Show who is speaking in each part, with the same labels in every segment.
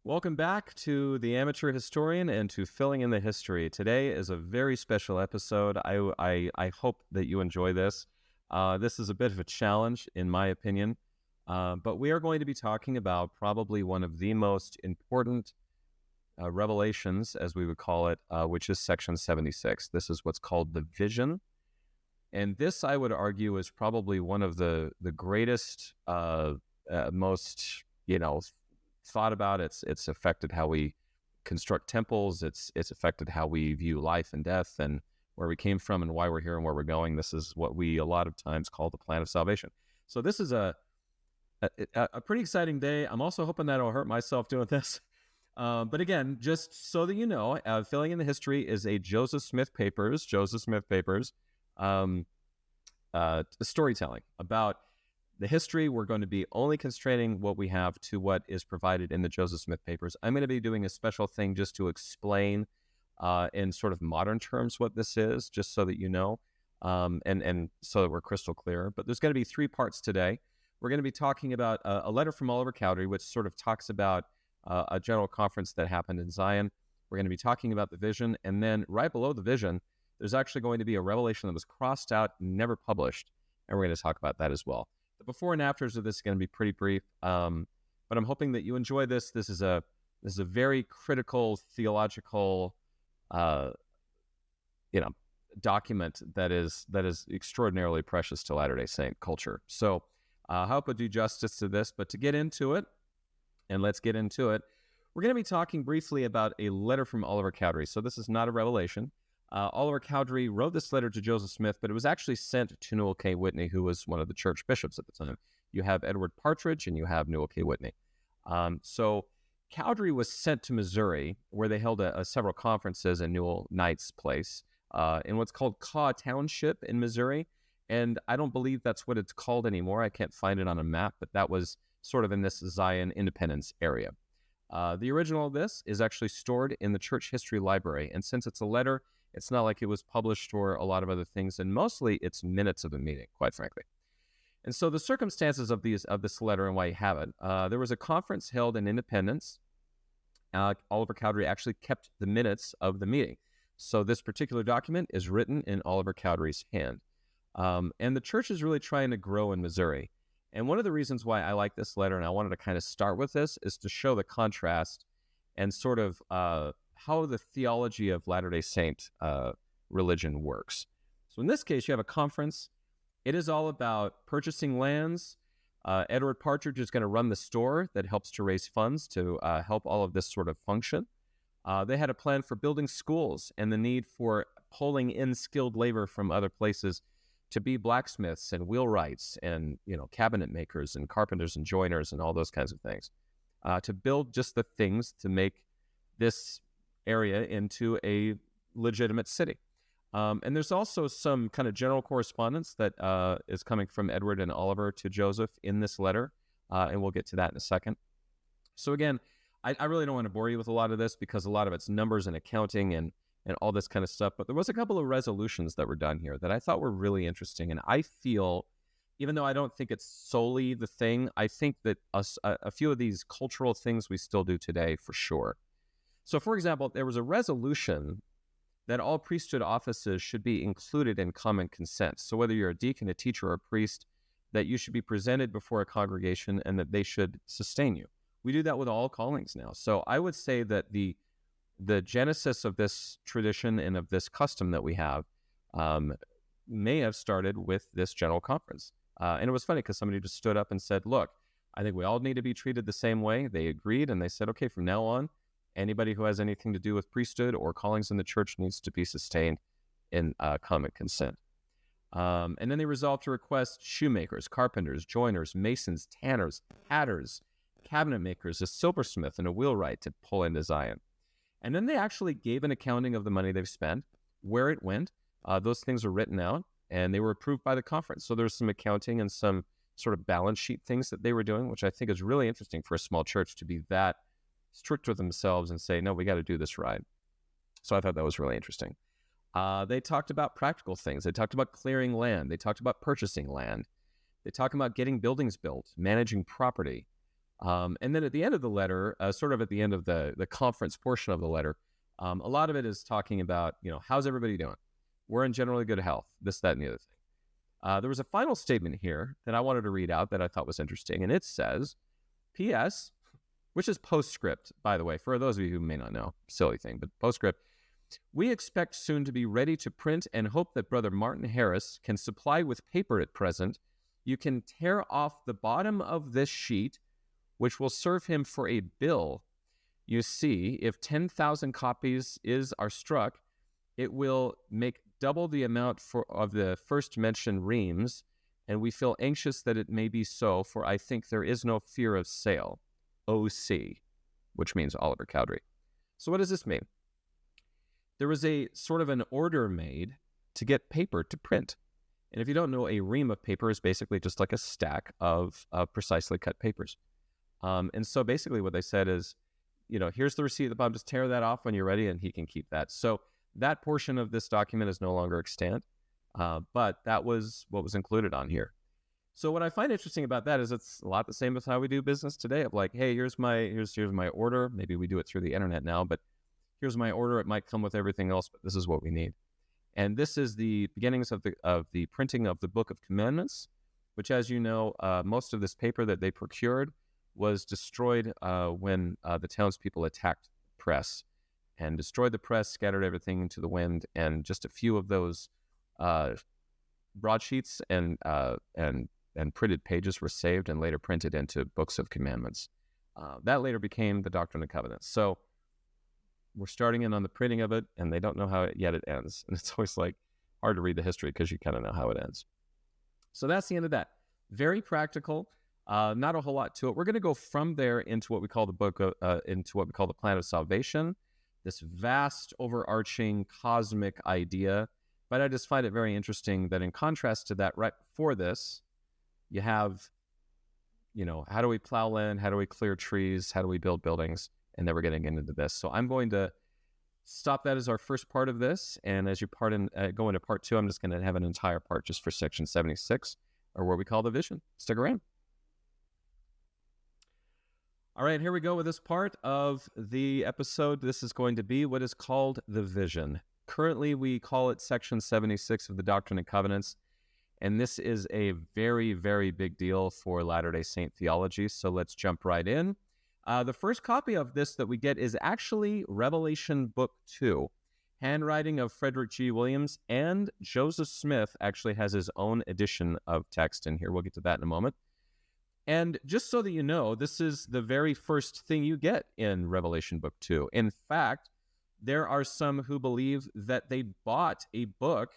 Speaker 1: Welcome back to The Amateur Historian and to Filling in the History. Today is a very special episode. I hope that you enjoy this. This is a bit of a challenge, in my opinion, but we are going to be talking about probably one of the most important revelations, as we would call it, which is Section 76. This is what's called the Vision. And this, I would argue, is probably one of the greatest, most, thought about. It's affected how we construct temples. It's affected how we view life and death and where we came from and why we're here and where we're going. This is what we a lot of times call the plan of salvation. So this is a pretty exciting day. I'm also hoping that I don't hurt myself doing this. But again, just so that you know, Filling in the History is a Joseph Smith Papers storytelling about the history. We're going to be only constraining what we have to what is provided in the Joseph Smith Papers. I'm going to be doing a special thing just to explain in sort of modern terms what this is, just so that you know, and so that we're crystal clear. But there's going to be three parts today. We're going to be talking about a letter from Oliver Cowdery, which sort of talks about a general conference that happened in Zion. We're going to be talking about the vision, and then right below the vision, there's actually going to be a revelation that was crossed out, never published, and we're going to talk about that as well. The before and afters of this is going to be pretty brief, but I'm hoping that you enjoy this. This is a very critical theological, document that is extraordinarily precious to Latter-day Saint culture. So I hope I do justice to this. But to get into it, and let's get into it, we're going to be talking briefly about a letter from Oliver Cowdery. So this is not a revelation. Oliver Cowdery wrote this letter to Joseph Smith, but it was actually sent to Newell K. Whitney, who was one of the church bishops at the time. You have Edward Partridge and you have Newell K. Whitney. So Cowdery was sent to Missouri, where they held several conferences in Newell Knight's place in what's called Caw Township in Missouri. And I don't believe that's what it's called anymore. I can't find it on a map, but that was sort of in this Zion Independence area. The original of this is actually stored in the Church History Library. And since it's a letter, it's not like it was published or a lot of other things, and mostly it's minutes of a meeting, quite frankly. And so the circumstances of this letter and why you have it, there was a conference held in Independence. Oliver Cowdery actually kept the minutes of the meeting. So this particular document is written in Oliver Cowdery's hand. And the church is really trying to grow in Missouri. And one of the reasons why I like this letter, and I wanted to kind of start with this, is to show the contrast and sort of how the theology of Latter-day Saint religion works. So in this case, you have a conference. It is all about purchasing lands. Edward Partridge is going to run the store that helps to raise funds to help all of this sort of function. They had a plan for building schools and the need for pulling in skilled labor from other places to be blacksmiths and wheelwrights and cabinet makers and carpenters and joiners and all those kinds of things, to build just the things to make this area into a legitimate city. And there's also some kind of general correspondence that is coming from Edward and Oliver to Joseph in this letter, and we'll get to that in a second. So again, I really don't want to bore you with a lot of this because a lot of it's numbers and accounting and all this kind of stuff, but there was a couple of resolutions that were done here that I thought were really interesting, and I feel, even though I don't think it's solely the thing, I think that a few of these cultural things we still do today for sure. So, for example, there was a resolution that all priesthood offices should be included in common consent. So whether you're a deacon, a teacher, or a priest, that you should be presented before a congregation and that they should sustain you. We do that with all callings now. So I would say that the genesis of this tradition and of this custom that we have may have started with this general conference. And it was funny because somebody just stood up and said, look, I think we all need to be treated the same way. They agreed, and they said, okay, from now on, anybody who has anything to do with priesthood or callings in the church needs to be sustained in common consent. And then they resolved to request shoemakers, carpenters, joiners, masons, tanners, hatters, cabinet makers, a silversmith, and a wheelwright to pull into Zion. And then they actually gave an accounting of the money they've spent, where it went. Those things are written out, and they were approved by the conference. So there's some accounting and some sort of balance sheet things that they were doing, which I think is really interesting for a small church to be that strict with themselves and say, no, we got to do this right. So I thought that was really interesting. They talked about practical things. They talked about clearing land. They talked about purchasing land. They talked about getting buildings built, managing property. And then at the end of the letter, sort of at the end of the conference portion of the letter, a lot of it is talking about, how's everybody doing? We're in generally good health, this, that, and the other thing. There was a final statement here that I wanted to read out that I thought was interesting, and it says, P.S., which is postscript, by the way, for those of you who may not know, silly thing, but postscript, we expect soon to be ready to print and hope that Brother Martin Harris can supply with paper at present. You can tear off the bottom of this sheet, which will serve him for a bill. You see, if 10,000 copies are struck, it will make double the amount of the first mentioned reams, and we feel anxious that it may be so, for I think there is no fear of sale. O.C., which means Oliver Cowdery. So what does this mean? There was a sort of an order made to get paper to print. And if you don't know, a ream of paper is basically just like a stack of precisely cut papers. And so basically what they said is, here's the receipt at the bottom, just tear that off when you're ready, and he can keep that. So that portion of this document is no longer extant, but that was what was included on here. So what I find interesting about that is it's a lot the same as how we do business today, of like, hey, here's my order. Maybe we do it through the internet now, but here's my order. It might come with everything else, but this is what we need. And this is the beginnings of the printing of the Book of Commandments, which, as you know, most of this paper that they procured was destroyed when the townspeople attacked the press and destroyed the press, scattered everything into the wind, and just a few of those broadsheets and printed pages were saved and later printed into Books of Commandments. That later became the Doctrine and Covenants. So we're starting in on the printing of it, and they don't know how it ends. And it's always like hard to read the history because you kind of know how it ends. So that's the end of that. Very practical. Not a whole lot to it. We're going to go from there into what we call into what we call the plan of salvation, this vast, overarching, cosmic idea. But I just find it very interesting that in contrast to that, right before this, you have, how do we plow land? How do we clear trees? How do we build buildings? And then we're getting into this. So I'm going to stop that as our first part of this. And as you go into part 2, I'm just going to have an entire part just for section 76, or what we call the vision. Stick around. All right, here we go with this part of the episode. This is going to be what is called the vision. Currently, we call it section 76 of the Doctrine and Covenants. And this is a very, very big deal for Latter-day Saint theology. So let's jump right in. The first copy of this that we get is actually Revelation Book 2, handwriting of Frederick G. Williams, and Joseph Smith actually has his own edition of text in here. We'll get to that in a moment. And just so that you know, this is the very first thing you get in Revelation Book 2. In fact, there are some who believe that they bought a book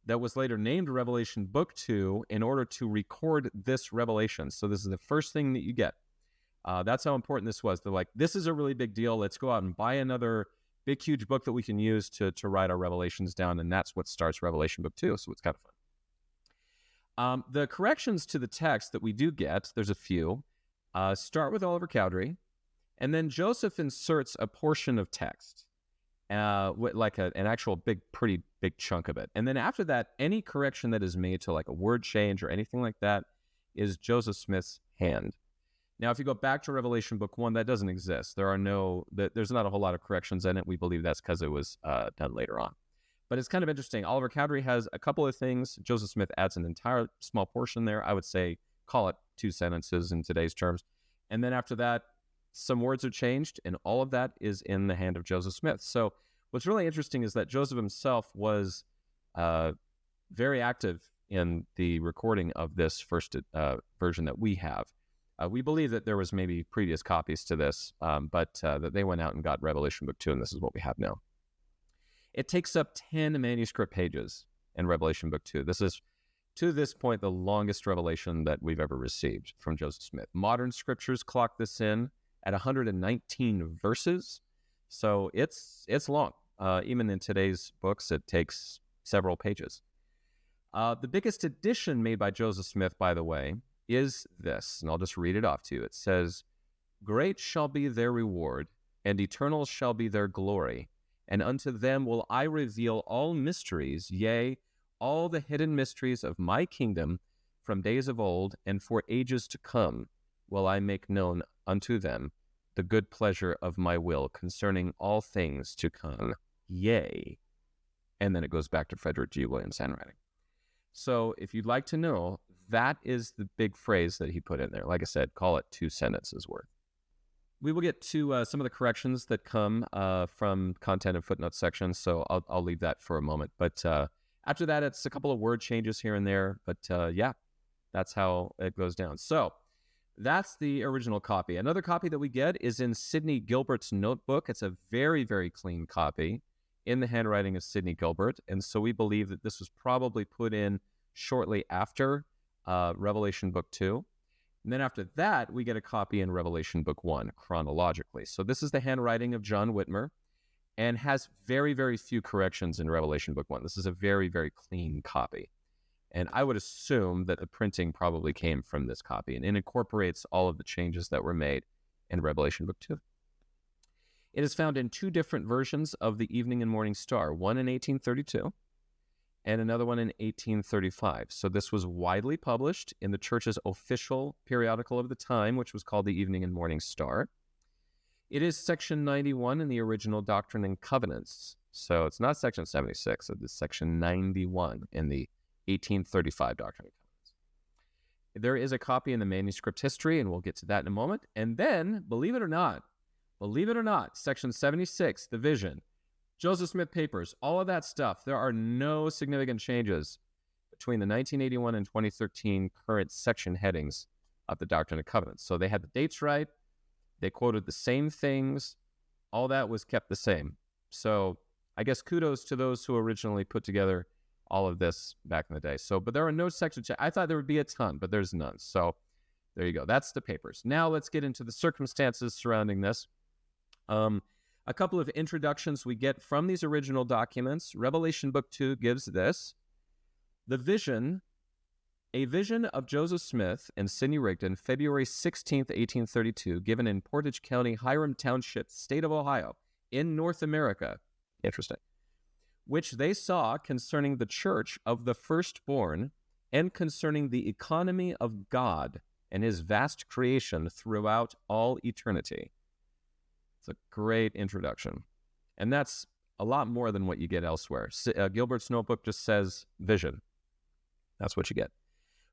Speaker 1: that was later named Revelation Book 2 in order to record this revelation. So this is the first thing that you get. That's how important this was. They're like, this is a really big deal. Let's go out and buy another big, huge book that we can use to write our revelations down. And that's what starts Revelation Book 2. So it's kind of fun. The corrections to the text that we do get, there's a few, start with Oliver Cowdery. And then Joseph inserts a portion of text, like an actual pretty big chunk of it. And then after that, any correction that is made to like a word change or anything like that is Joseph Smith's hand. Now, if you go back to Revelation Book 1, that doesn't exist. There's not a whole lot of corrections in it. We believe that's because it was done later on. But it's kind of interesting. Oliver Cowdery has a couple of things. Joseph Smith adds an entire small portion there. I would say, call it 2 sentences in today's terms. And then after that, some words are changed, and all of that is in the hand of Joseph Smith. So what's really interesting is that Joseph himself was very active in the recording of this first version that we have. We believe that there was maybe previous copies to this, but that they went out and got Revelation Book 2, and this is what we have now. It takes up 10 manuscript pages in Revelation Book 2. This is, to this point, the longest revelation that we've ever received from Joseph Smith. Modern scriptures clock this in at 119 verses, so it's long. Even in today's books, it takes several pages. The biggest addition made by Joseph Smith, by the way, is this, and I'll just read it off to you. It says, "Great shall be their reward, and eternal shall be their glory. And unto them will I reveal all mysteries, yea, all the hidden mysteries of my kingdom from days of old and for ages to come, will I make known unto them the good pleasure of my will concerning all things to come. Yea. And then it goes back to Frederick G. Williams' handwriting. So if you'd like to know, that is the big phrase that he put in there. Like I said, call it 2 sentences worth. We will get to some of the corrections that come from content and footnote sections, so I'll leave that for a moment. But after that, it's a couple of word changes here and there. But yeah, that's how it goes down. So that's the original copy. Another copy that we get is in Sidney Gilbert's notebook. It's a very, very clean copy in the handwriting of Sidney Gilbert. And so we believe that this was probably put in shortly after Revelation Book 2. And then after that, we get a copy in Revelation Book 1 chronologically. So this is the handwriting of John Whitmer and has very, very few corrections in Revelation Book 1. This is a very, very clean copy. And I would assume that the printing probably came from this copy, and it incorporates all of the changes that were made in Revelation Book 2. It is found in 2 different versions of the Evening and Morning Star, one in 1832 and another one in 1835. So this was widely published in the church's official periodical of the time, which was called the Evening and Morning Star. It is section 91 in the original Doctrine and Covenants. So it's not section 76, it is section 91 in the 1835 Doctrine and Covenants. There is a copy in the manuscript history, and we'll get to that in a moment. And then, believe it or not, section 76, the vision, Joseph Smith papers, all of that stuff, there are no significant changes between the 1981 and 2013 current section headings of the Doctrine and Covenants. So they had the dates right, they quoted the same things, all that was kept the same. So I guess kudos to those who originally put together all of this back in the day. So, but there are no section changes. I thought there would be a ton, but there's none. So there you go. That's the papers. Now let's get into the circumstances surrounding this. A couple of introductions we get from these original documents. Revelation Book 2 gives this. The vision, a vision of Joseph Smith and Sidney Rigdon, February 16th, 1832, given in Portage County, Hiram Township, state of Ohio, in North America. Interesting. Which they saw concerning the church of the firstborn and concerning the economy of God and his vast creation throughout all eternity. It's a great introduction. And that's a lot more than what you get elsewhere. Gilbert's notebook just says vision. That's what you get.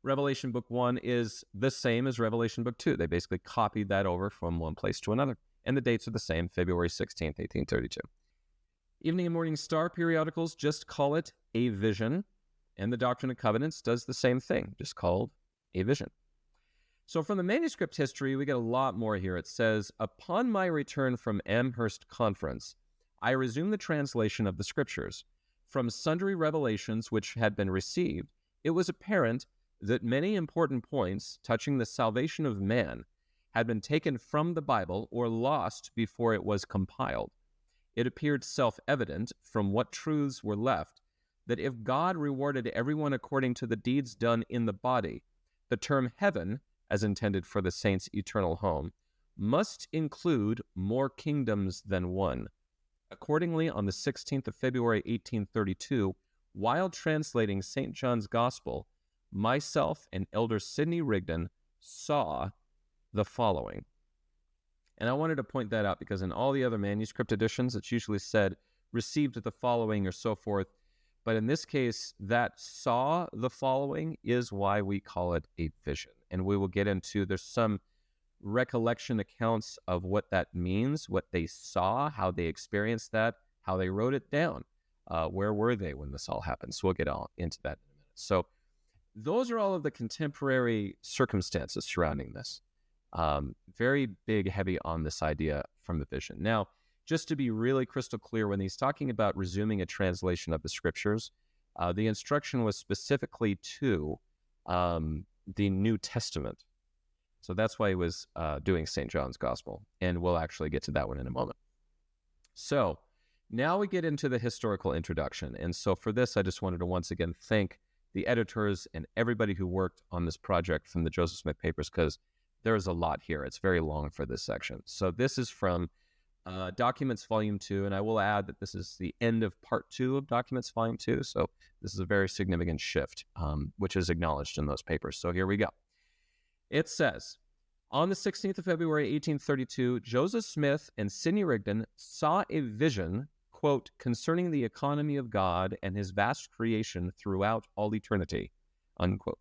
Speaker 1: Revelation Book 1 is the same as Revelation Book 2. They basically copied that over from one place to another. And the dates are the same, February 16th, 1832. Evening and Morning Star periodicals just call it a vision. And the Doctrine and Covenants does the same thing, just called a vision. So from the manuscript history, we get a lot more here. It says, upon my return from Amherst Conference, I resumed the translation of the Scriptures. From sundry revelations which had been received, it was apparent that many important points touching the salvation of man had been taken from the Bible or lost before it was compiled. It appeared self-evident from what truths were left that if God rewarded everyone according to the deeds done in the body, the term heaven, as intended for the saints' eternal home, must include more kingdoms than one. Accordingly, on the 16th of February, 1832, while translating St. John's Gospel, myself and Elder Sidney Rigdon saw the following. And I wanted to point that out because in all the other manuscript editions, it's usually said, received the following or so forth. But in this case, that saw the following is why we call it a vision. And we will get into, there's some recollection accounts of what that means, what they saw, how they experienced that, how they wrote it down. Where were they when this all happened? So we'll get all into that in a minute. So those are all of the contemporary circumstances surrounding this. Very big, heavy on this idea from the vision. Now, just to be really crystal clear, when he's talking about resuming a translation of the Scriptures, the instruction was specifically to the New Testament. So that's why he was doing St. John's Gospel. And we'll actually get to that one in a moment. So now we get into the historical introduction. And so for this, I just wanted to once again thank the editors and everybody who worked on this project from the Joseph Smith papers, because there is a lot here. It's very long for this section. So this is from Documents Volume 2, and I will add that this is the end of Part 2 of Documents Volume 2, so this is a very significant shift, which is acknowledged in those papers. So here we go. It says, On the 16th of February, 1832, Joseph Smith and Sidney Rigdon saw a vision, quote, concerning the economy of God and his vast creation throughout all eternity, unquote.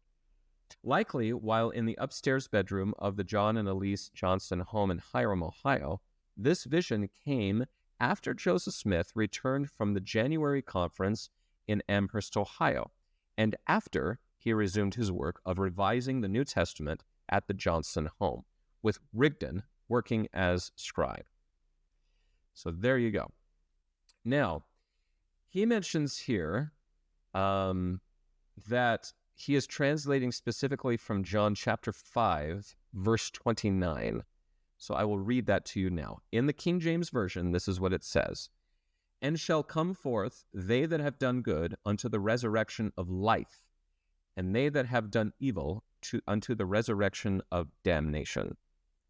Speaker 1: Likely, while in the upstairs bedroom of the John and Elise Johnson home in Hiram, Ohio, this vision came after Joseph Smith returned from the January conference in Amherst, Ohio, and after he resumed his work of revising the New Testament at the Johnson home, with Rigdon working as scribe. So there you go. Now, he mentions here that he is translating specifically from John chapter 5, verse 29. So I will read that to you now. In the King James Version, this is what it says. And shall come forth they that have done good unto the resurrection of life, and they that have done evil unto the resurrection of damnation.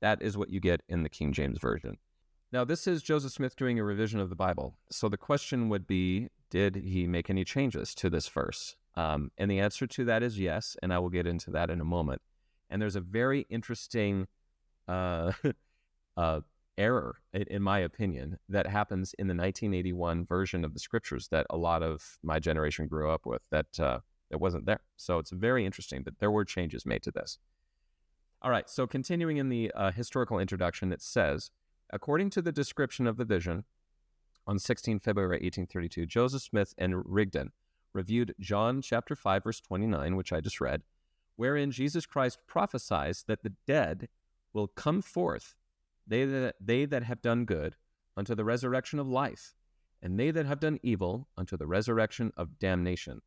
Speaker 1: That is what you get in the King James Version. Now, this is Joseph Smith doing a revision of the Bible. So the question would be, did he make any changes to this verse? And the answer to that is yes, and I will get into that in a moment. And there's a very interesting error, in my opinion, that happens in the 1981 version of the Scriptures that a lot of my generation grew up with that wasn't there. So it's very interesting that there were changes made to this. All right, so continuing in the historical introduction, it says, according to the description of the vision, on 16 February 1832, Joseph Smith and Rigdon reviewed John chapter 5, verse 29, which I just read, wherein Jesus Christ prophesies that the dead will come forth, they that have done good, unto the resurrection of life, and they that have done evil, unto the resurrection of damnation.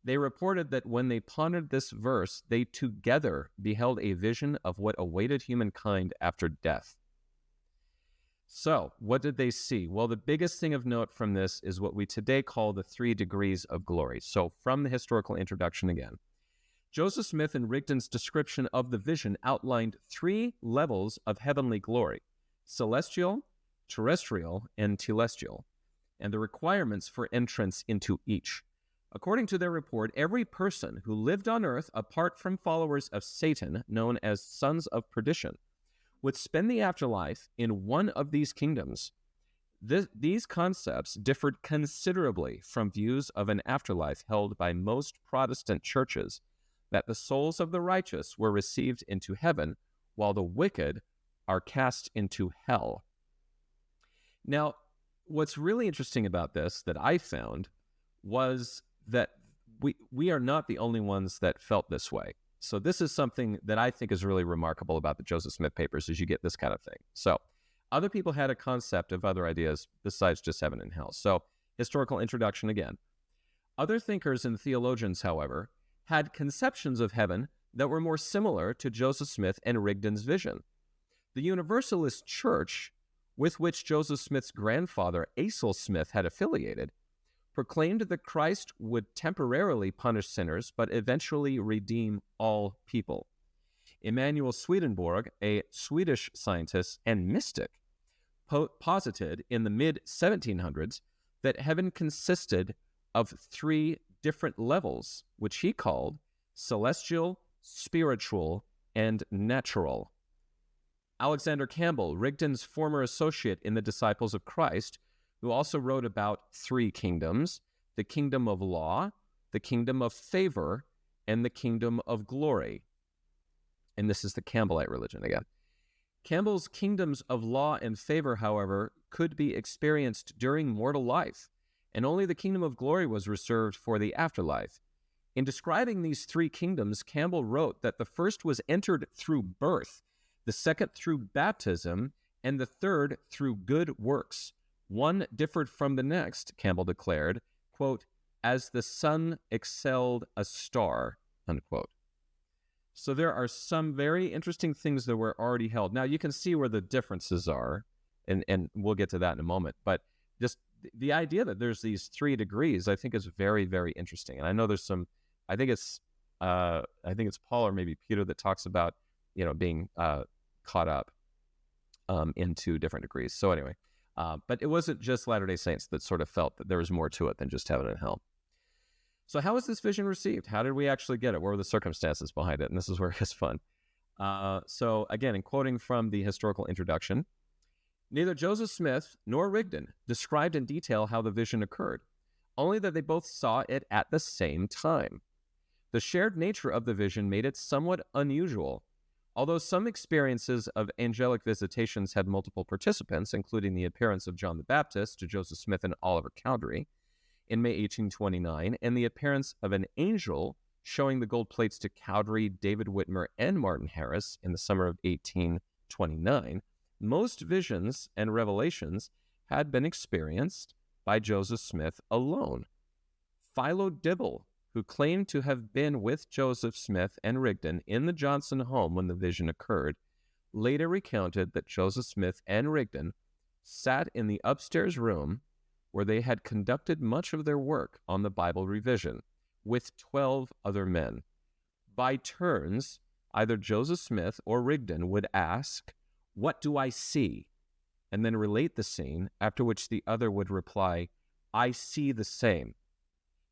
Speaker 1: They reported that when they pondered this verse, they together beheld a vision of what awaited humankind after death. So, what did they see? Well, the biggest thing of note from this is what we today call the 3 degrees of glory. So, from the historical introduction again, Joseph Smith and Rigdon's description of the vision outlined 3 levels of heavenly glory: celestial, terrestrial, and telestial, and the requirements for entrance into each. According to their report, every person who lived on earth apart from followers of Satan, known as sons of perdition, would spend the afterlife in one of these kingdoms. These concepts differed considerably from views of an afterlife held by most Protestant churches, that the souls of the righteous were received into heaven, while the wicked are cast into hell. Now, what's really interesting about this that I found was that we are not the only ones that felt this way. So this is something that I think is really remarkable about the Joseph Smith papers, is you get this kind of thing. So other people had a concept of other ideas besides just heaven and hell. So historical introduction again. Other thinkers and theologians, however, had conceptions of heaven that were more similar to Joseph Smith and Rigdon's vision. The Universalist Church, with which Joseph Smith's grandfather, Asaph Smith, had affiliated, proclaimed that Christ would temporarily punish sinners, but eventually redeem all people. Emanuel Swedenborg, a Swedish scientist and mystic, posited in the mid-1700s that heaven consisted of 3 different levels, which he called celestial, spiritual, and natural. Alexander Campbell, Rigdon's former associate in the Disciples of Christ, who also wrote about 3 kingdoms: the kingdom of law, the kingdom of favor, and the kingdom of glory. And this is the Campbellite religion again. Campbell's kingdoms of law and favor, however, could be experienced during mortal life, and only the kingdom of glory was reserved for the afterlife. In describing these 3 kingdoms, Campbell wrote that the first was entered through birth, the second through baptism, and the third through good works. One differed from the next, Campbell declared, quote, as the sun excelled a star, unquote. So there are some very interesting things that were already held. Now, you can see where the differences are, and we'll get to that in a moment. But just the idea that there's these 3 degrees, I think, is very, very interesting. And I know there's some, I think it's Paul or maybe Peter that talks about, being caught up into different degrees. So anyway. But it wasn't just Latter-day Saints that sort of felt that there was more to it than just heaven and hell. So how was this vision received? How did we actually get it? What were the circumstances behind it? And this is where it gets fun. So again, in quoting from the historical introduction, neither Joseph Smith nor Rigdon described in detail how the vision occurred, only that they both saw it at the same time. The shared nature of the vision made it somewhat unusual. Although some experiences of angelic visitations had multiple participants, including the appearance of John the Baptist to Joseph Smith and Oliver Cowdery in May 1829, and the appearance of an angel showing the gold plates to Cowdery, David Whitmer, and Martin Harris in the summer of 1829, most visions and revelations had been experienced by Joseph Smith alone. Philo Dibble, who claimed to have been with Joseph Smith and Rigdon in the Johnson home when the vision occurred, later recounted that Joseph Smith and Rigdon sat in the upstairs room where they had conducted much of their work on the Bible revision with 12 other men. By turns, either Joseph Smith or Rigdon would ask, "What do I see?" and then relate the scene, after which the other would reply, "I see the same."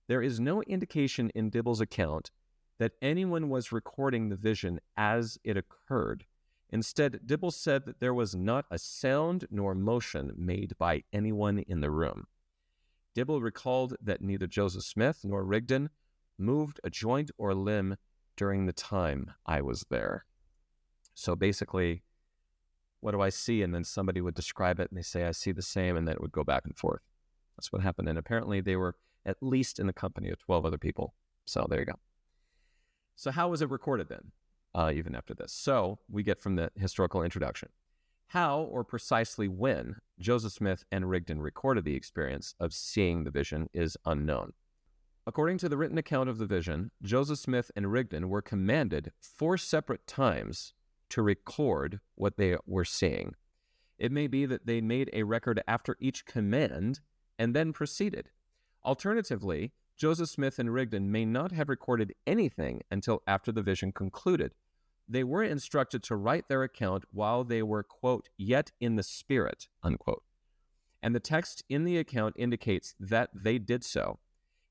Speaker 1: There is no indication in Dibble's account that anyone was recording the vision as it occurred. Instead, Dibble said that there was not a sound nor motion made by anyone in the room. Dibble recalled that neither Joseph Smith nor Rigdon moved a joint or limb during the time I was there. So basically, what do I see? And then somebody would describe it and they say, I see the same, and then it would go back and forth. That's what happened. And apparently they were at least in the company of 12 other people. So there you go. So how was it recorded then, even after this? So we get from the historical introduction. How, or precisely when, Joseph Smith and Rigdon recorded the experience of seeing the vision is unknown. According to the written account of the vision, Joseph Smith and Rigdon were commanded 4 separate times to record what they were seeing. It may be that they made a record after each command and then proceeded. Alternatively, Joseph Smith and Rigdon may not have recorded anything until after the vision concluded. They were instructed to write their account while they were, quote, yet in the spirit, unquote. And the text in the account indicates that they did so.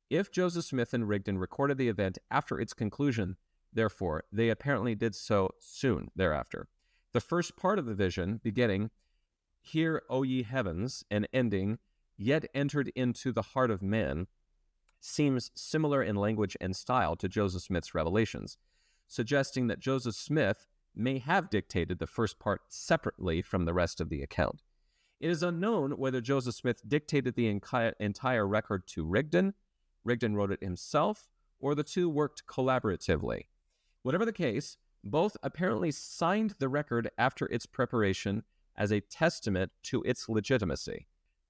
Speaker 1: If Joseph Smith and Rigdon recorded the event after its conclusion, therefore, they apparently did so soon thereafter. The first part of the vision, beginning, "Hear, O ye heavens," and ending, "Yet entered into the heart of man," seems similar in language and style to Joseph Smith's revelations, suggesting that Joseph Smith may have dictated the first part separately from the rest of the account. It is unknown whether Joseph Smith dictated the entire record to Rigdon, Rigdon wrote it himself, or the two worked collaboratively. Whatever the case, both apparently signed the record after its preparation as a testament to its legitimacy.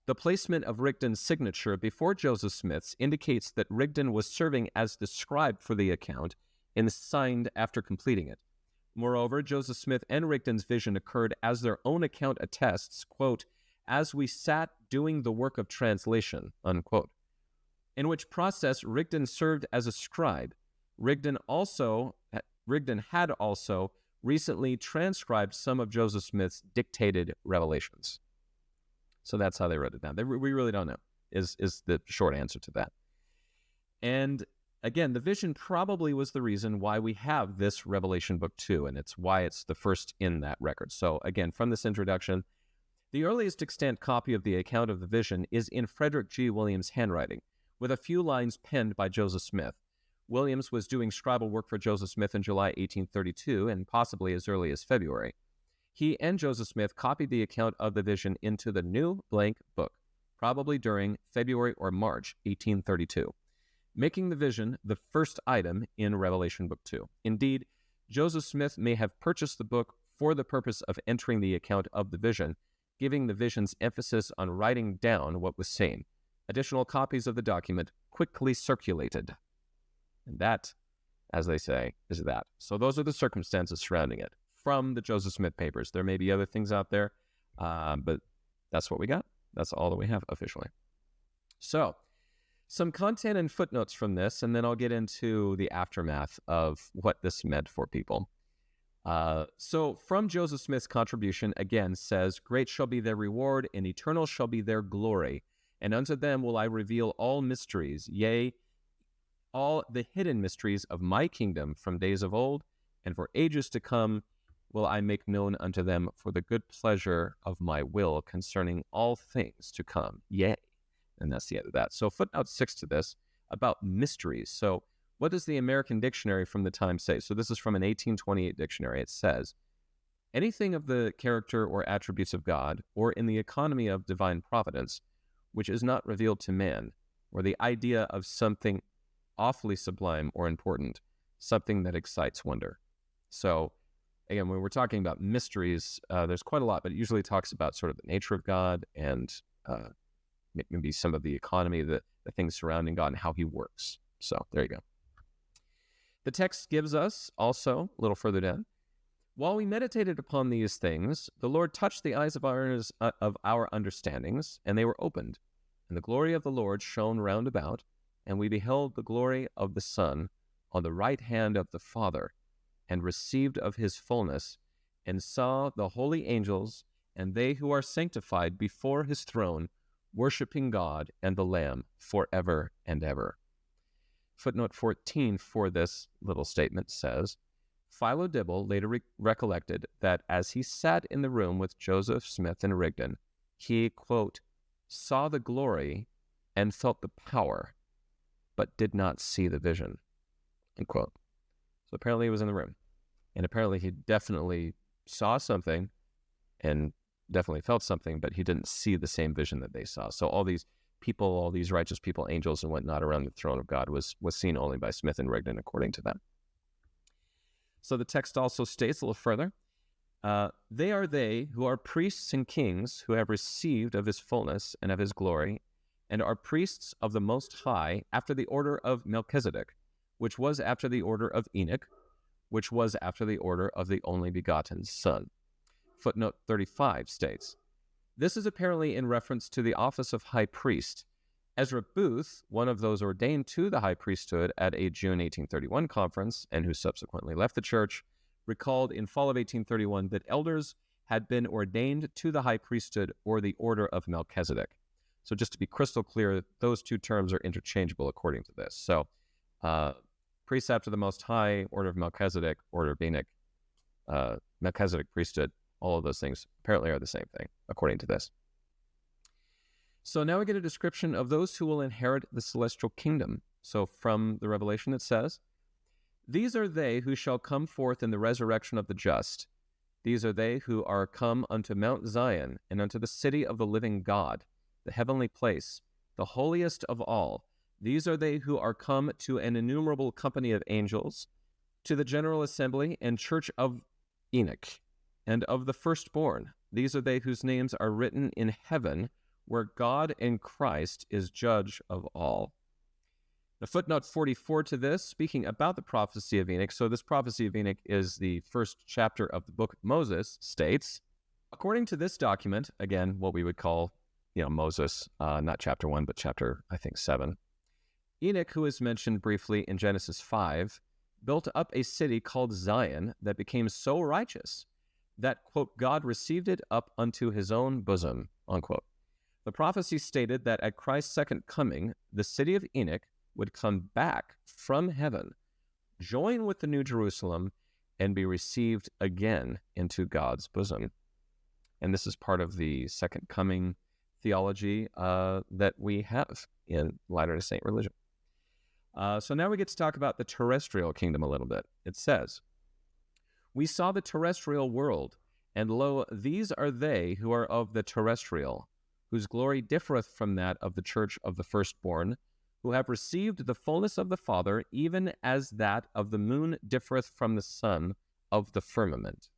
Speaker 1: The placement of Rigdon's signature before Joseph Smith's indicates that Rigdon was serving as the scribe for the account and signed after completing it. Moreover, Joseph Smith and Rigdon's vision occurred, as their own account attests, quote, "as we sat doing the work of translation," unquote, in which process Rigdon served as a scribe. Rigdon had also recently transcribed some of Joseph Smith's dictated revelations. So that's how they wrote it down. We really don't know, is the short answer to that. And again, the vision probably was the reason why we have this Revelation Book 2, and it's why it's the first in that record. So again, from this introduction, the earliest extant copy of the account of the vision is in Frederick G. Williams' handwriting, with a few lines penned by Joseph Smith. Williams was doing scribal work for Joseph Smith in July 1832, and possibly as early as February. He and Joseph Smith copied the account of the vision into the new blank book, probably during February or March 1832, making the vision the first item in Revelation Book 2. Indeed, Joseph Smith may have purchased the book for the purpose of entering the account of the vision, giving the vision's emphasis on writing down what was seen. Additional copies of the document quickly circulated. And that, as they say, is that. So those are the circumstances surrounding it from the Joseph Smith papers. There may be other things out there, but that's what we got. That's all that we have officially. So some content and footnotes from this, and then I'll get into the aftermath of what this meant for people. So from Joseph Smith's contribution, again, says, "Great shall be their reward, and eternal shall be their glory. And unto them will I reveal all mysteries, yea, all the hidden mysteries of my kingdom from days of old, and for ages to come, will I make known unto them for the good pleasure of my will concerning all things to come. Yea. And that's the end of that. So footnote 6 to this about mysteries. So what does the American Dictionary from the time say? So this is from an 1828 dictionary. It says, anything of the character or attributes of God, or in the economy of divine providence, which is not revealed to man, or the idea of something awfully sublime or important, something that excites wonder. So again, when we're talking about mysteries, there's quite a lot, but it usually talks about sort of the nature of God and maybe some of the economy, the things surrounding God and how he works. So there you go. The text gives us also, a little further down, while we meditated upon these things, the Lord touched the eyes of our understandings, and they were opened. And the glory of the Lord shone round about, and we beheld the glory of the Son on the right hand of the Father, and received of his fullness, and saw the holy angels, and they who are sanctified before his throne, worshiping God and the Lamb forever and ever. Footnote 14 for this little statement says, Philo Dibble later recollected that as he sat in the room with Joseph Smith and Rigdon, he, quote, saw the glory and felt the power, but did not see the vision, end quote. So apparently he was in the room, and apparently he definitely saw something and definitely felt something, but he didn't see the same vision that they saw. So all these people, all these righteous people, angels and whatnot around the throne of God was seen only by Smith and Rigdon, according to them. So the text also states a little further, they are they who are priests and kings who have received of his fullness and of his glory, and are priests of the Most High after the order of Melchizedek, which was after the order of Enoch, which was after the order of the only begotten Son. Footnote 35 states, this is apparently in reference to the office of high priest. Ezra Booth, one of those ordained to the high priesthood at a June 1831 conference, and who subsequently left the church, recalled in fall of 1831 that elders had been ordained to the high priesthood or the order of Melchizedek. So just to be crystal clear, those two terms are interchangeable according to this. So priests after the Most High, order of Melchizedek, order of Enoch, Melchizedek priesthood, all of those things apparently are the same thing, according to this. So now we get a description of those who will inherit the celestial kingdom. So from the Revelation it says, these are they who shall come forth in the resurrection of the just. These are they who are come unto Mount Zion, and unto the city of the living God, the heavenly place, the holiest of all. These are they who are come to an innumerable company of angels, to the general assembly and church of Enoch, and of the firstborn. These are they whose names are written in heaven, where God in Christ is judge of all. The footnote 44 to this, speaking about the prophecy of Enoch, so this prophecy of Enoch is the first chapter of the book of Moses, states, according to this document, again, what we would call, Moses, not chapter 1, but chapter, 7, Enoch, who is mentioned briefly in Genesis 5, built up a city called Zion that became so righteous that, quote, God received it up unto his own bosom, unquote. The prophecy stated that at Christ's second coming, the city of Enoch would come back from heaven, join with the New Jerusalem, and be received again into God's bosom. And this is part of the second coming theology that we have in Latter-day Saint religion. So now we get to talk about the terrestrial kingdom a little bit. It says, we saw the terrestrial world, and lo, these are they who are of the terrestrial, whose glory differeth from that of the church of the firstborn, who have received the fullness of the Father, even as that of the moon differeth from the sun of the firmament.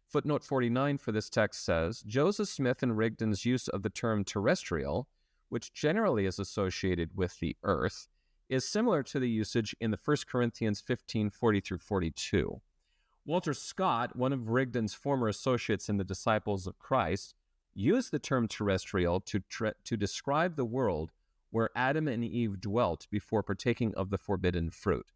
Speaker 1: Footnote 49 for this text says, Joseph Smith and Rigdon's use of the term terrestrial, which generally is associated with the earth, is similar to the usage in the 1 Corinthians 15:40-42. Walter Scott, one of Rigdon's former associates in the Disciples of Christ, used the term terrestrial to describe the world where Adam and Eve dwelt before partaking of the forbidden fruit.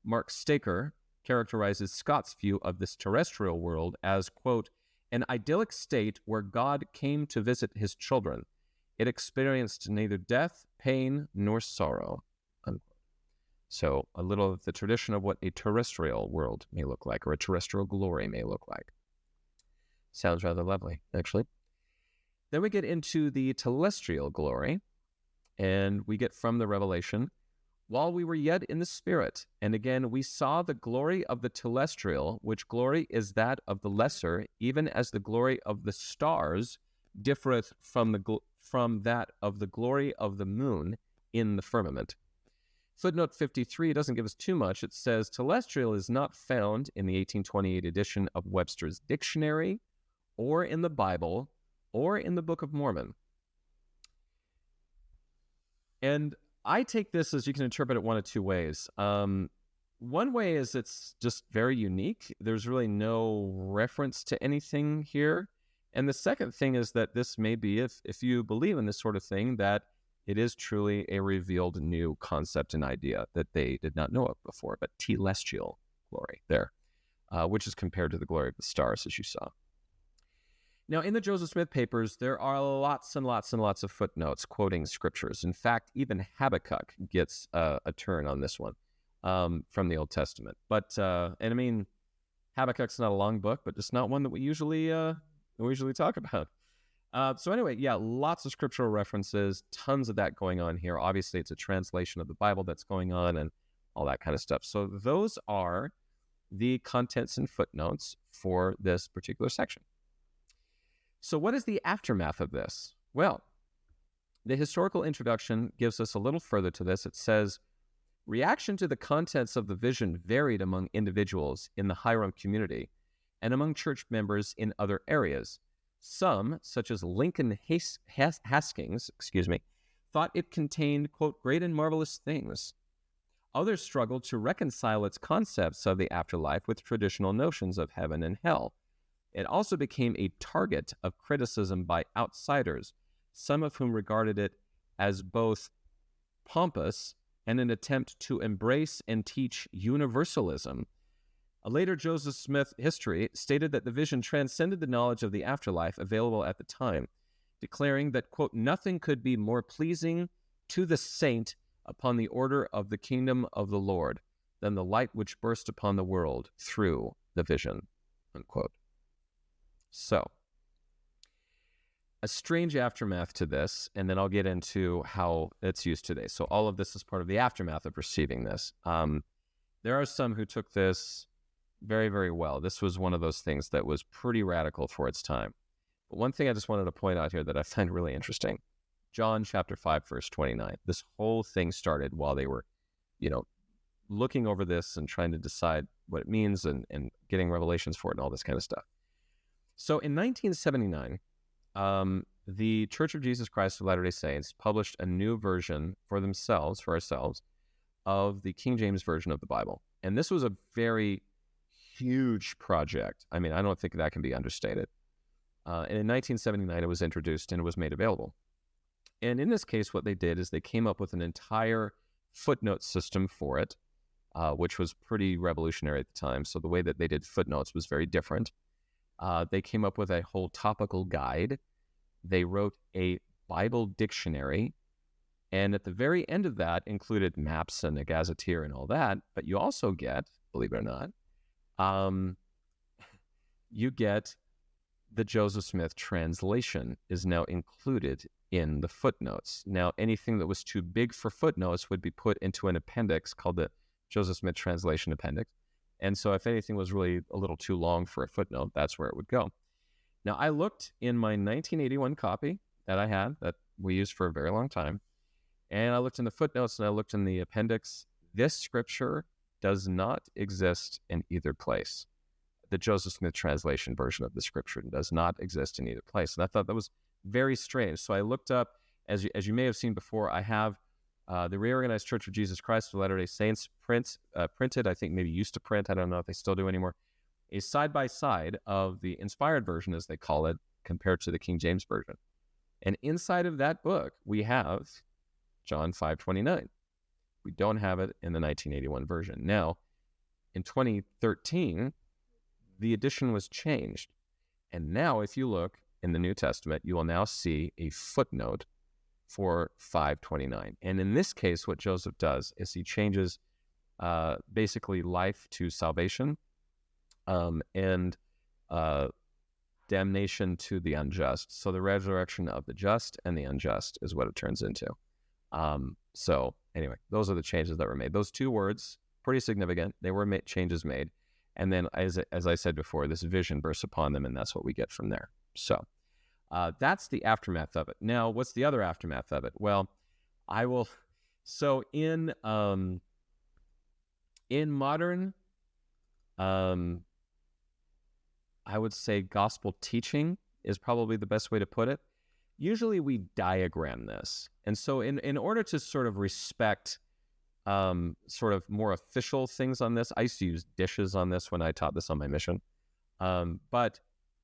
Speaker 1: Mark Staker characterizes Scott's view of this terrestrial world as, quote, an idyllic state where God came to visit his children. It experienced neither death, pain, nor sorrow, unquote. So a little of the tradition of what a terrestrial world may look like, or a terrestrial glory may look like. Sounds rather lovely, actually. Then we get into the telestial glory, and we get from the Revelation, while we were yet in the Spirit, and again we saw the glory of the telestial, which glory is that of the lesser, even as the glory of the stars differeth from that of the glory of the moon in the firmament. Footnote 53 doesn't give us too much. It says, telestial is not found in the 1828 edition of Webster's Dictionary, or in the Bible, or in the Book of Mormon. And I take this as you can interpret it one of two ways. One way is it's just very unique. There's really no reference to anything here. And the second thing is that this may be, if you believe in this sort of thing, that it is truly a revealed new concept and idea that they did not know of before, but telestial glory there, which is compared to the glory of the stars, as you saw. Now, in the Joseph Smith papers, there are lots and lots and lots of footnotes quoting scriptures. In fact, even Habakkuk gets a turn on this one from the Old Testament. But, and I mean, Habakkuk's not a long book, but it's not one that we usually talk about. So anyway, yeah, lots of scriptural references, tons of that going on here. Obviously, it's a translation of the Bible that's going on and all that kind of stuff. So those are the contents and footnotes for this particular section. So what is the aftermath of this? Well, the historical introduction gives us a little further to this. It says, reaction to the contents of the vision varied among individuals in the Hiram community and among church members in other areas. Some, such as Lincoln Haskins, thought it contained, quote, great and marvelous things. Others struggled to reconcile its concepts of the afterlife with traditional notions of heaven and hell. It also became a target of criticism by outsiders, some of whom regarded it as both pompous and an attempt to embrace and teach universalism. A later Joseph Smith history stated that the vision transcended the knowledge of the afterlife available at the time, declaring that, quote, nothing could be more pleasing to the saint upon the order of the kingdom of the Lord than the light which burst upon the world through the vision, unquote. So, a strange aftermath to this, and then I'll get into how it's used today. So all of this is part of the aftermath of receiving this. There are some who took this very, very well. This was one of those things that was pretty radical for its time. But one thing I just wanted to point out here that I find really interesting, John chapter 5, verse 29. This whole thing started while they were, looking over this and trying to decide what it means and getting revelations for it and all this kind of stuff. So in 1979, the Church of Jesus Christ of Latter-day Saints published a new version for ourselves, of the King James Version of the Bible. And this was a very huge project. I mean, I don't think that can be understated. And in 1979, it was introduced and it was made available. And in this case, what they did is they came up with an entire footnote system for it, which was pretty revolutionary at the time. So the way that they did footnotes was very different. They came up with a whole topical guide. They wrote a Bible dictionary. And at the very end of that included maps and a gazetteer and all that. But you also get, believe it or not, you get the Joseph Smith translation is now included in the footnotes. Now, anything that was too big for footnotes would be put into an appendix called the Joseph Smith Translation Appendix. And so if anything was really a little too long for a footnote, that's where it would go. Now, I looked in my 1981 copy that I had that we used for a very long time, and I looked in the footnotes and I looked in the appendix. This scripture does not exist in either place. The Joseph Smith translation version of the scripture does not exist in either place. And I thought that was very strange. So I looked up, as you may have seen before, I have the Reorganized Church of Jesus Christ of Latter-day Saints printed, I think maybe used to print, I don't know if they still do anymore, a side-by-side of the inspired version, as they call it, compared to the King James Version. And inside of that book, we have John 5:29. We don't have it in the 1981 version. Now, in 2013, the edition was changed. And now, if you look in the New Testament, you will now see a footnote for 5:29. And in this case, what Joseph does is he changes basically life to salvation, and damnation to the unjust. So the resurrection of the just and the unjust is what it turns into. So anyway, those are the changes that were made. Those two words, pretty significant. They were changes made. And then, as I said before, this vision bursts upon them, and that's what we get from there. So that's the aftermath of it. Now, what's the other aftermath of it? Well, I will. So in modern, I would say gospel teaching is probably the best way to put it. Usually we diagram this. And so in order to sort of respect sort of more official things on this, I used to use dishes on this when I taught this on my mission. But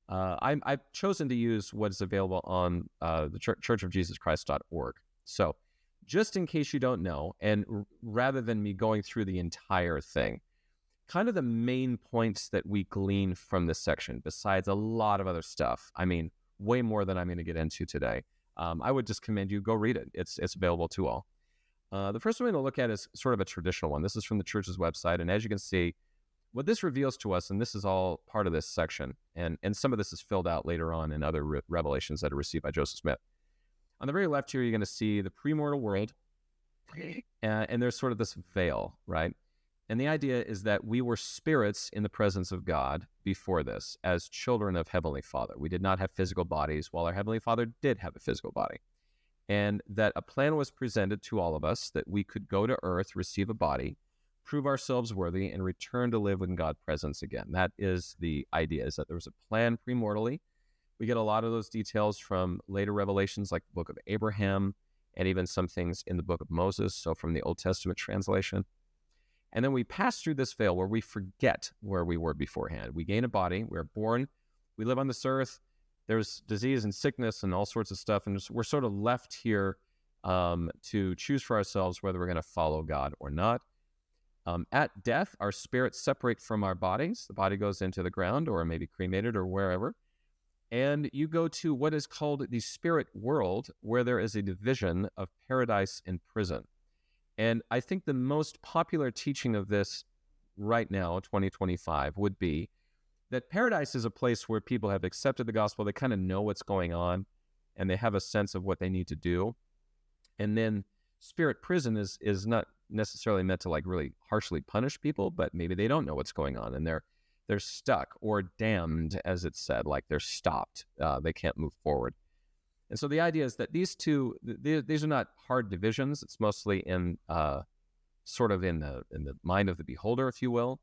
Speaker 1: I've chosen to use what is available on the churchofjesuschrist.org. So just in case you don't know, and rather than me going through the entire thing, kind of the main points that we glean from this section, besides a lot of other stuff, I mean, way more than I'm going to get into today, I would just commend you, go read it. It's available to all. The first one to look at is sort of a traditional one. This is from the church's website, and as you can see, what this reveals to us, and this is all part of this section, and some of this is filled out later on in other revelations that are received by Joseph Smith. On the very left here, you're going to see the premortal world, and there's sort of this veil, right? And the idea is that we were spirits in the presence of God before this, as children of Heavenly Father. We did not have physical bodies, while our Heavenly Father did have a physical body. And that a plan was presented to all of us that we could go to earth, receive a body, prove ourselves worthy, and return to live in God's presence again. That is the idea, is that there was a plan premortally. We get a lot of those details from later revelations like the book of Abraham, and even some things in the book of Moses, so from the Old Testament translation. And then we pass through this veil where we forget where we were beforehand. We gain a body, we're born, we live on this earth, there's disease and sickness and all sorts of stuff, and we're sort of left here to choose for ourselves whether we're going to follow God or not. At death, our spirits separate from our bodies. The body goes into the ground or maybe cremated or wherever. And you go to what is called the spirit world, where there is a division of paradise and prison. And I think the most popular teaching of this right now, 2025, would be that paradise is a place where people have accepted the gospel. They kind of know what's going on, and they have a sense of what they need to do. And then spirit prison is not necessarily meant to like really harshly punish people, but maybe they don't know what's going on, and they're stuck or damned, as it's said, like they're stopped. They can't move forward. And so the idea is that these two, these are not hard divisions. It's mostly in sort of in the mind of the beholder, if you will.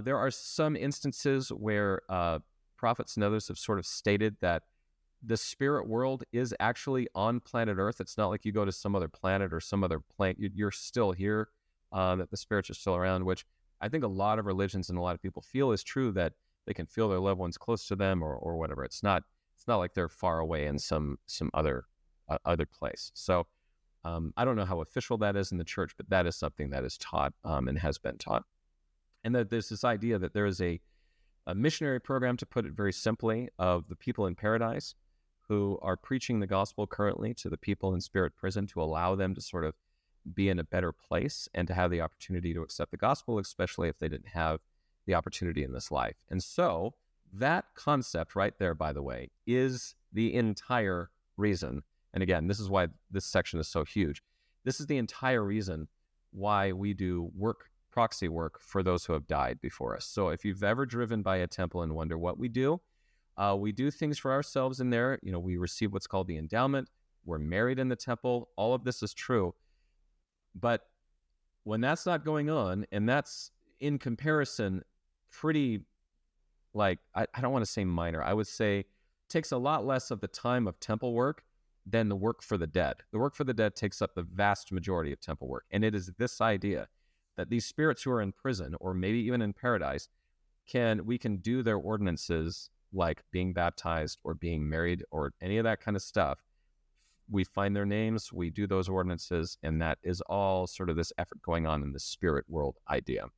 Speaker 1: There are some instances where prophets and others have sort of stated that the spirit world is actually on planet Earth. It's not like you go to some other planet or some other plane. You're still here, that the spirits are still around, which I think a lot of religions and a lot of people feel is true, that they can feel their loved ones close to them or whatever. It's not like they're far away in some other place. So I don't know how official that is in the church, but that is something that is taught and has been taught. And that there's this idea that there is a missionary program, to put it very simply, of the people in paradise who are preaching the gospel currently to the people in spirit prison to allow them to sort of be in a better place and to have the opportunity to accept the gospel, especially if they didn't have the opportunity in this life. And so that concept right there, by the way, is the entire reason. And again, this is why this section is so huge. This is the entire reason why we do proxy work for those who have died before us. So if you've ever driven by a temple and wonder what we do things for ourselves in there. You know, we receive what's called the endowment. We're married in the temple. All of this is true. But when that's not going on, and that's in comparison pretty, like, I don't want to say minor. I would say takes a lot less of the time of temple work than the work for the dead. The work for the dead takes up the vast majority of temple work. And it is this idea that these spirits who are in prison, or maybe even in paradise, we can do their ordinances, like being baptized or being married or any of that kind of stuff. We find their names, we do those ordinances, and that is all sort of this effort going on in the spirit world idea.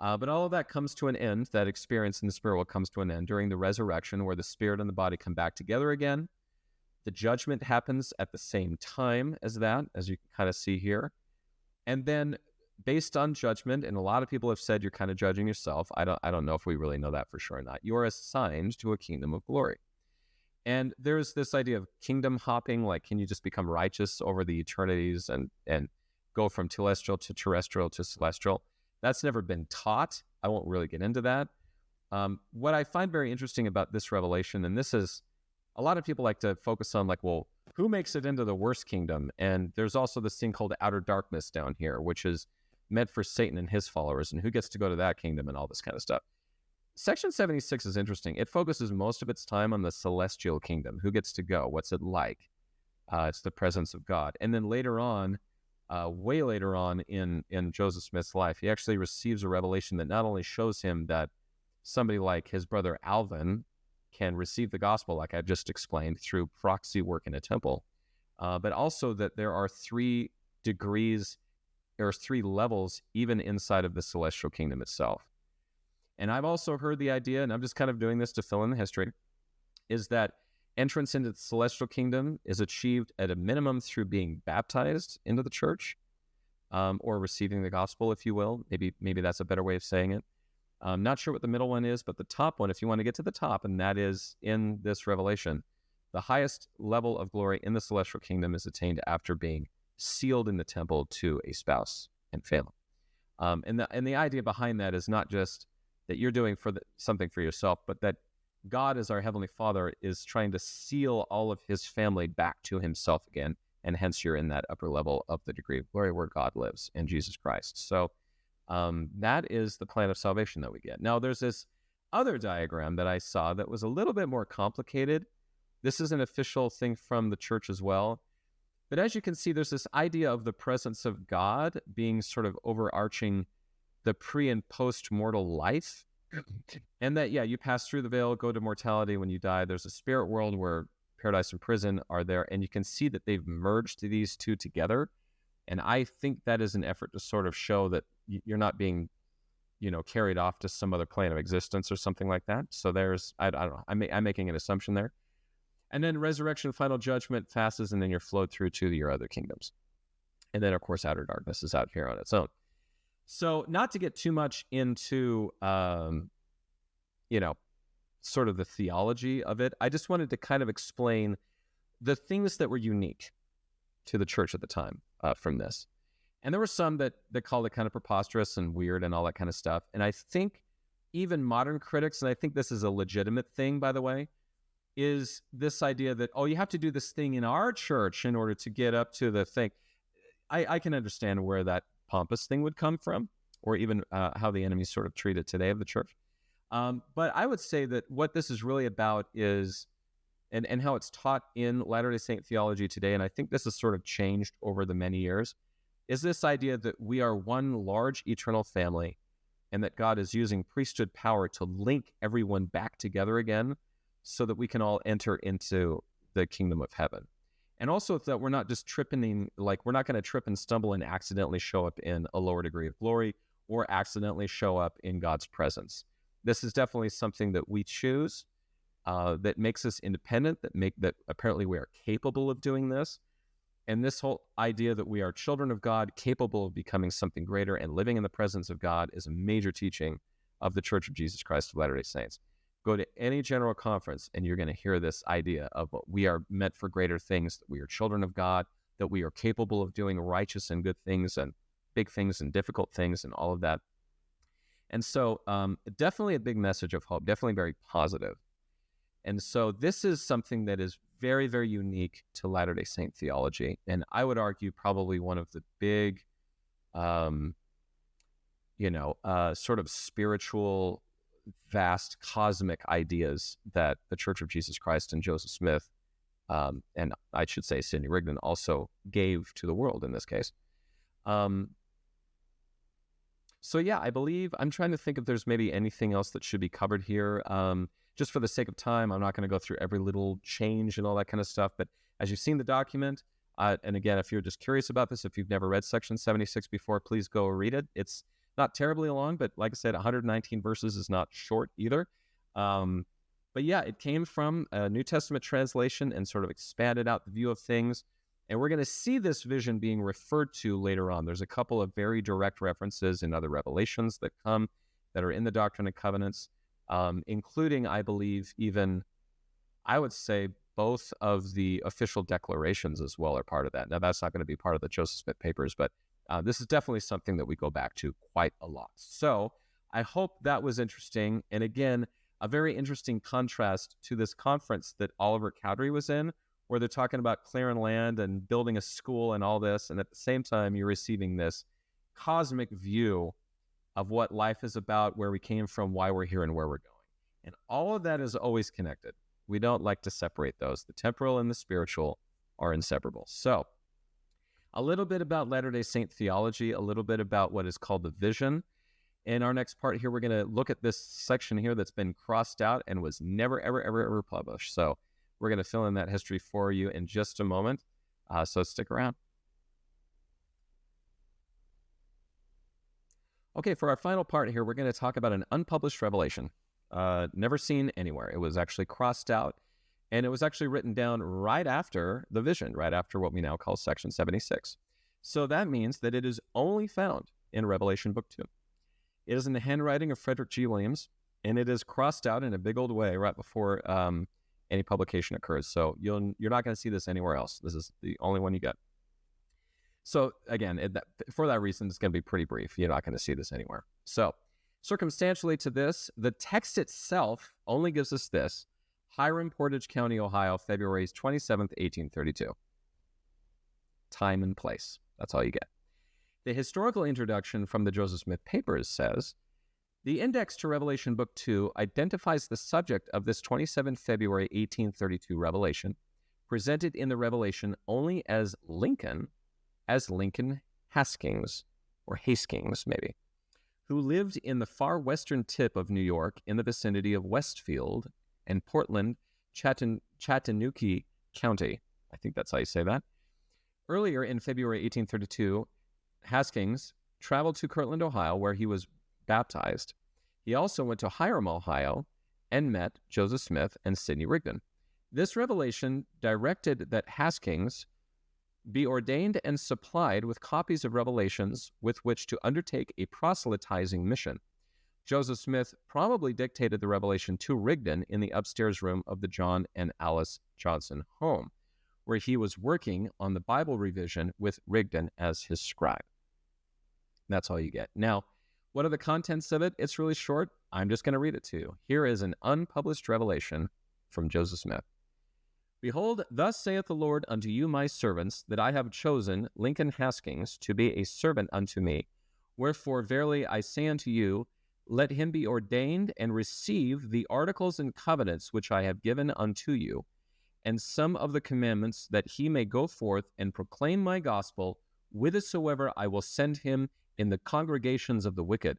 Speaker 1: But all of that comes to an end. That experience in the spirit world comes to an end during the resurrection, where the spirit and the body come back together again. The judgment happens at the same time as that, as you can kind of see here. And then based on judgment, and a lot of people have said you're kind of judging yourself. I don't know if we really know that for sure or not. You are assigned to a kingdom of glory. And there's this idea of kingdom hopping, like can you just become righteous over the eternities and go from telestial to terrestrial to celestial? That's never been taught. I won't really get into that. What I find very interesting about this revelation, and this is, a lot of people like to focus on like, well, who makes it into the worst kingdom? And there's also this thing called outer darkness down here, which is meant for Satan and his followers, and who gets to go to that kingdom and all this kind of stuff. Section 76 is interesting. It focuses most of its time on the celestial kingdom. Who gets to go? What's it like? It's the presence of God. And then later on, way later on in Joseph Smith's life, he actually receives a revelation that not only shows him that somebody like his brother Alvin can receive the gospel, like I just explained, through proxy work in a temple, but also that there are 3 degrees, or 3 levels even inside of the celestial kingdom itself. And I've also heard the idea, and I'm just kind of doing this to fill in the history, is that entrance into the celestial kingdom is achieved at a minimum through being baptized into the church, or receiving the gospel, if you will. Maybe that's a better way of saying it. I'm not sure what the middle one is, but the top one, if you want to get to the top, and that is in this revelation, the highest level of glory in the celestial kingdom is attained after being sealed in the temple to a spouse and family. And the idea behind that is not just that you're doing something for yourself, but that God, as our Heavenly Father, is trying to seal all of his family back to himself again, and hence you're in that upper level of the degree of glory where God lives in Jesus Christ. So that is the plan of salvation that we get. Now, there's this other diagram that I saw that was a little bit more complicated. This is an official thing from the church as well. But as you can see, there's this idea of the presence of God being sort of overarching the pre and post mortal life. And that, yeah, you pass through the veil, go to mortality when you die. There's a spirit world where paradise and prison are there. And you can see that they've merged these two together. And I think that is an effort to sort of show that you're not being, carried off to some other plane of existence or something like that. So there's, I don't know, I'm making an assumption there. And then resurrection, final judgment, fastest, and then you're flowed through to your other kingdoms. And then, of course, outer darkness is out here on its own. So not to get too much into, sort of the theology of it, I just wanted to kind of explain the things that were unique to the church at the time from this. And there were some that called it kind of preposterous and weird and all that kind of stuff. And I think even modern critics, and I think this is a legitimate thing, by the way, is this idea that, you have to do this thing in our church in order to get up to the thing. I can understand where that pompous thing would come from, or even how the enemy sort of treated today of the church. But I would say that what this is really about is, and how it's taught in Latter-day Saint theology today, and I think this has sort of changed over the many years, is this idea that we are one large eternal family, and that God is using priesthood power to link everyone back together again so that we can all enter into the kingdom of heaven. And also that we're not just we're not going to trip and stumble and accidentally show up in a lower degree of glory or accidentally show up in God's presence. This is definitely something that we choose, that makes us independent, that apparently we are capable of doing this. And this whole idea that we are children of God, capable of becoming something greater and living in the presence of God, is a major teaching of the Church of Jesus Christ of Latter-day Saints. Go to any general conference and you're going to hear this idea of what we are meant for greater things, that we are children of God, that we are capable of doing righteous and good things and big things and difficult things and all of that. And so definitely a big message of hope, definitely very positive. And so this is something that is very, very unique to Latter-day Saint theology. And I would argue probably one of the big, sort of spiritual, vast cosmic ideas that the Church of Jesus Christ and Joseph Smith, and I should say Sidney Rigdon, also gave to the world in this case. So yeah, I believe, I'm trying to think if there's maybe anything else that should be covered here. Just for the sake of time, I'm not going to go through every little change and all that kind of stuff. But as you've seen the document, and again, if you're just curious about this, if you've never read Section 76 before, please go read it. It's not terribly long, but like I said, 119 verses is not short either. But yeah, it came from a New Testament translation and sort of expanded out the view of things. And we're going to see this vision being referred to later on. There's a couple of very direct references in other revelations that are in the Doctrine and Covenants, including, I believe, even, I would say, both of the official declarations as well are part of that. Now, that's not going to be part of the Joseph Smith papers, but this is definitely something that we go back to quite a lot. So I hope that was interesting. And again, a very interesting contrast to this conference that Oliver Cowdery was in, where they're talking about clearing land and building a school and all this. And at the same time, you're receiving this cosmic view of what life is about, where we came from, why we're here, and where we're going. And all of that is always connected. We don't like to separate those. The temporal and the spiritual are inseparable. So a little bit about Latter-day Saint theology, a little bit about what is called the vision. In our next part here, we're going to look at this section here that's been crossed out and was never, ever, ever, ever published. So we're going to fill in that history for you in just a moment. So stick around. Okay, for our final part here, we're going to talk about an unpublished revelation. Never seen anywhere. It was actually crossed out, and it was actually written down right after the vision, right after what we now call section 76. So that means that it is only found in Revelation book 2. It is in the handwriting of Frederick G. Williams, and it is crossed out in a big old way right before any publication occurs. So you're not going to see this anywhere else. This is the only one you get. So again, for that reason, it's going to be pretty brief. You're not going to see this anywhere. So circumstantially to this, the text itself only gives us this: Hiram, Portage County, Ohio, February 27th, 1832. Time and place. That's all you get. The historical introduction from the Joseph Smith papers says, the index to Revelation Book 2 identifies the subject of this 27 February 1832 revelation, presented in the revelation only as Lincoln Haskins, or Hastings maybe, who lived in the far western tip of New York in the vicinity of Westfield and Portland, Chattahoochee County. I think that's how you say that. Earlier in February 1832, Haskins traveled to Kirtland, Ohio, where he was baptized. He also went to Hiram, Ohio, and met Joseph Smith and Sidney Rigdon. This revelation directed that Haskins be ordained and supplied with copies of revelations with which to undertake a proselytizing mission. Joseph Smith probably dictated the revelation to Rigdon in the upstairs room of the John and Alice Johnson home, where he was working on the Bible revision with Rigdon as his scribe. That's all you get. Now, what are the contents of it? It's really short. I'm just going to read it to you. Here is an unpublished revelation from Joseph Smith. Behold, thus saith the Lord unto you, my servants, that I have chosen Lincoln Haskins to be a servant unto me. Wherefore, verily, I say unto you, let him be ordained and receive the articles and covenants which I have given unto you, and some of the commandments, that he may go forth and proclaim my gospel whithersoever I will send him in the congregations of the wicked.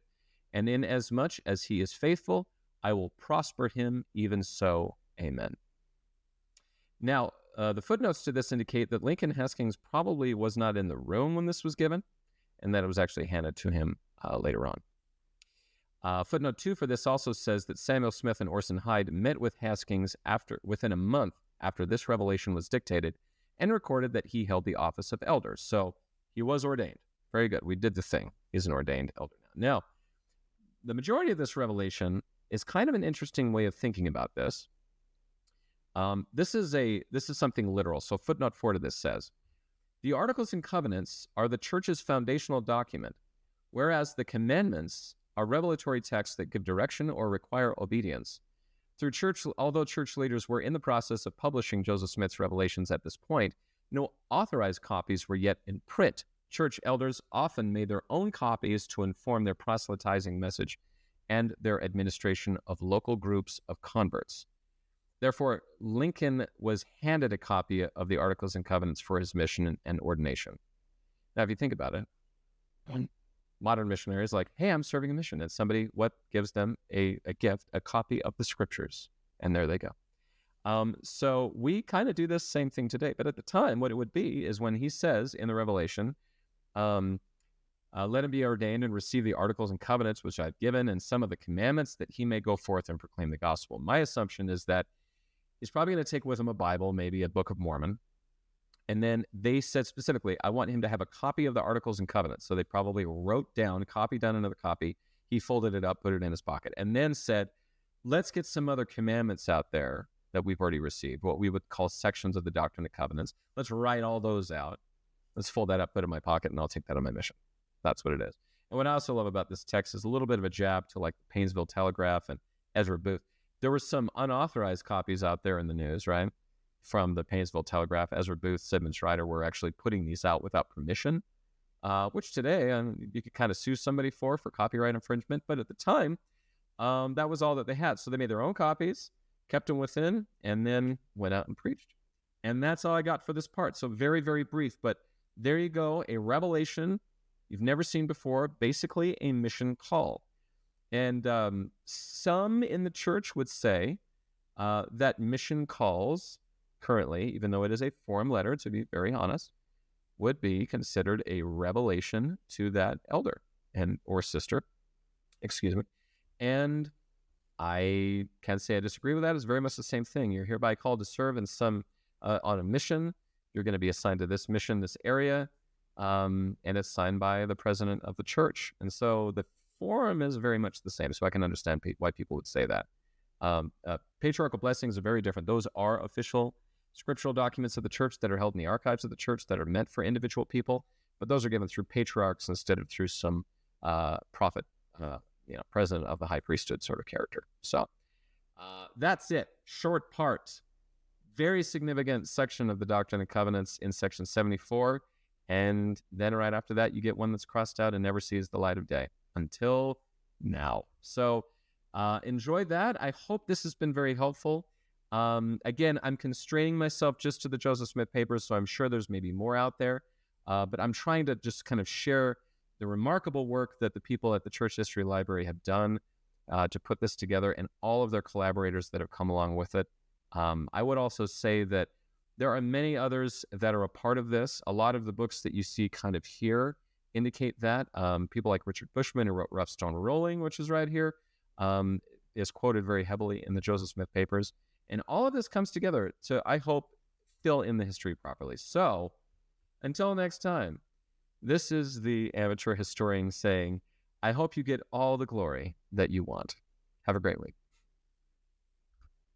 Speaker 1: And inasmuch as he is faithful, I will prosper him, even so. Amen. Now, the footnotes to this indicate that Lincoln Haskins probably was not in the room when this was given, and that it was actually handed to him later on. Footnote 2 for this also says that Samuel Smith and Orson Hyde met with Haskins within a month after this revelation was dictated, and recorded that he held the office of elder. So he was ordained. Very good. We did the thing. He's an ordained elder now. Now, the majority of this revelation is kind of an interesting way of thinking about this. This is something literal. So footnote 4 to this says, the Articles and Covenants are the church's foundational document, whereas the commandments are revelatory texts that give direction or require obedience. Although church leaders were in the process of publishing Joseph Smith's revelations at this point, no authorized copies were yet in print. Church elders often made their own copies to inform their proselytizing message and their administration of local groups of converts. Therefore, Lincoln was handed a copy of the Articles and Covenants for his mission and ordination. Now, if you think about it, modern missionaries like, hey, I'm serving a mission. And somebody, gives them a gift, a copy of the scriptures. And there they go. So we kind of do this same thing today. But at the time, what it would be is when he says in the Revelation, let him be ordained and receive the Articles and Covenants which I've given, and some of the commandments, that he may go forth and proclaim the gospel. My assumption is that he's probably going to take with him a Bible, maybe a Book of Mormon, And then they said specifically, I want him to have a copy of the Articles and Covenants. So they probably wrote down, copied down another copy. He folded it up, put it in his pocket, and then said, let's get some other commandments out there that we've already received, what we would call sections of the Doctrine and Covenants. Let's write all those out. Let's fold that up, put it in my pocket, and I'll take that on my mission. That's what it is. And what I also love about this text is a little bit of a jab to like the Painesville Telegraph and Ezra Booth. There were some unauthorized copies out there in the news, right? From the Painesville Telegraph. Ezra Booth, Sidney Schreider were actually putting these out without permission, which today you could kind of sue somebody for copyright infringement. But at the time, that was all that they had. So they made their own copies, kept them within, and then went out and preached. And that's all I got for this part. So very, very brief. But there you go, a revelation you've never seen before, basically a mission call. And some in the church would say that mission calls currently, even though it is a form letter, to be very honest, would be considered a revelation to that elder or sister, excuse me. And I can't say I disagree with that. It's very much the same thing. You're hereby called to serve in some on a mission. You're going to be assigned to this mission, this area, and it's signed by the president of the church. And so the form is very much the same. So I can understand why people would say that. Patriarchal blessings are very different. Those are official scriptural documents of the church that are held in the archives of the church that are meant for individual people, but those are given through patriarchs instead of through some prophet, president of the high priesthood sort of character. So that's it. Short part. Very significant section of the Doctrine and Covenants in section 74. And then right after that, you get one that's crossed out and never sees the light of day until now. So enjoy that. I hope this has been very helpful. Again, I'm constraining myself just to the Joseph Smith papers, so I'm sure there's maybe more out there. But I'm trying to just kind of share the remarkable work that the people at the Church History Library have done to put this together, and all of their collaborators that have come along with it. I would also say that there are many others that are a part of this. A lot of the books that you see kind of here indicate that. People like Richard Bushman, who wrote Rough Stone Rolling, which is right here, is quoted very heavily in the Joseph Smith papers. And all of this comes together to, I hope, fill in the history properly. So, until next time, this is the amateur historian saying, I hope you get all the glory that you want. Have a great week.